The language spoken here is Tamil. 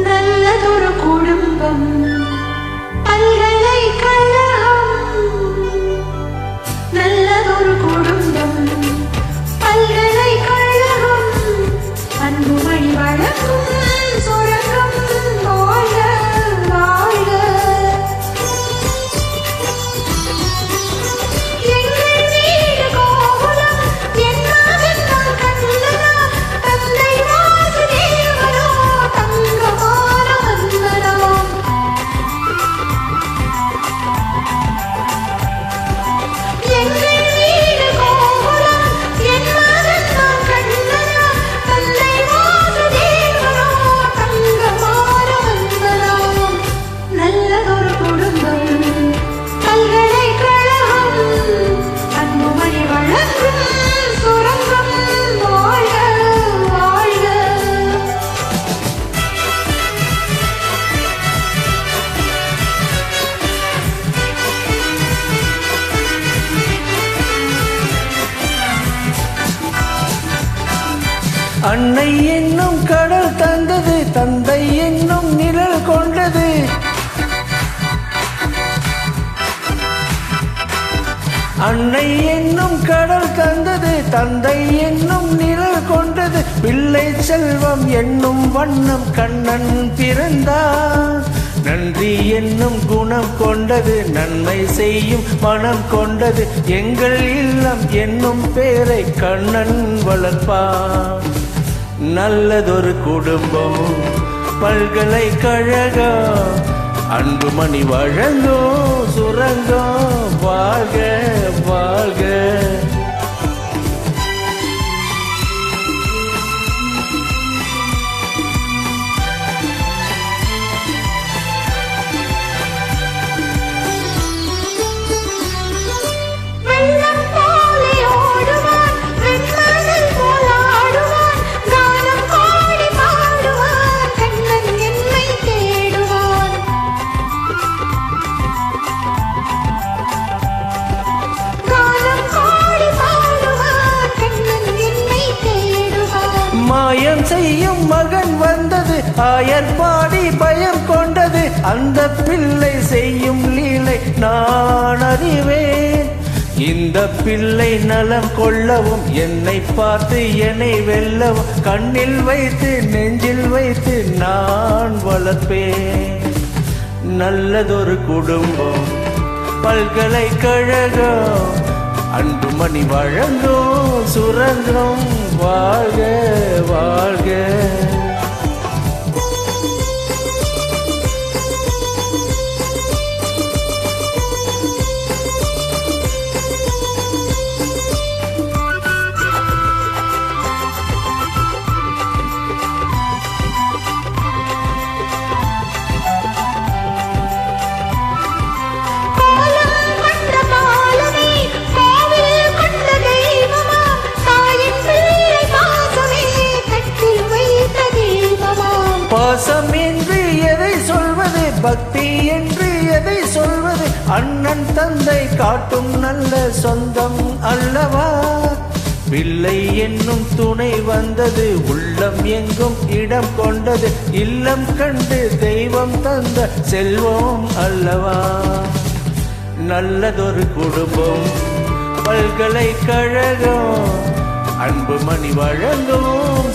நல்லதொரு குடும்பம் பல்கலைக்கழகம் நல்லதொரு குடும்பம் பல்கலைக்கழகம் அன்பு வழி வழங்கும் சுரங்கம் வாழ்க வாழ்க எங்கள் வீடு கோகுலம் என் மகன் கண்ணனா தந்தை வாசுதேவனோ தங்கமான வந்தனம் எங்கள் வீடு கோகுலம் என் மகன் கண்ணனா தந்தை வாசுதேவனோ தங்கமான வந்தனம் நல்லதொரு குடும்பம் பல்கலைக்கழகம் அன்பு வழி வழங்கும் சுரங்கம் வாழ்க வாழ்க அன்னை என்னும் கடல் தந்தது, தந்தை என்னும் நிழல் கொண்டது. அன்னை என்னும் கடல் தந்தது, தந்தை என்னும் நிழல் கொண்டது. பிள்ளை செல்வம் என்னும் வண்ணம் கண்ணன் பிறந்தார். நன்றி என்னும் குணம் கொண்டது, நன்மை செய்யும் மனம் கொண்டது. எங்கள் இல்லம் என்னும் பேரை கண்ணன் வளர்ப்பார். நல்லதொரு குடும்பம் பல்கலைக்கழகம் அன்பு மணி வழங்கோ சுரங்கம் வாழ்க வாழ்க. வெள்ளம் போலே ஓடுவான் வெண்மணல் போல் ஆடுவான் கானம் பாடி பாடுவான் கண்ணன் என்னை தேடுவான் கானம் பாடி பாடுவான் கண்ணன் என்னை தேடுவான் மாயம் செய்யும் மகன் வந்தது, ஆயர் பாடி பயம் கொண்டது. அந்த பிள்ளை செய்யும் லீலை நான் அறிவேன். இந்த பிள்ளை நலம் கொள்ளவும் என்னை பார்த்து என்னை வெல்லவும் கண்ணில் வைத்து நெஞ்சில் வைத்து நான் வளர்ப்பேன். நல்லதொரு குடும்பம் பல்கலைக்கழகம் அன்பு மணி வழங்கும் சுரங்கம் வாழ்க வாழ்க. பாசம் என்று எதை சொல்வது, பக்தி என்று எதை சொல்வது. அண்ணன் தந்தை காட்டும் நல்ல சொந்தம் அல்லவா. பிள்ளை என்னும் துணை வந்தது, உள்ளம் எங்கும் இடம் கொண்டது. இல்லம் கண்டு தெய்வம் தந்த செல்வம் அல்லவா. நல்லதொரு குடும்பம் பல்கலைக்கழகம் அன்பு மணி வழங்கும்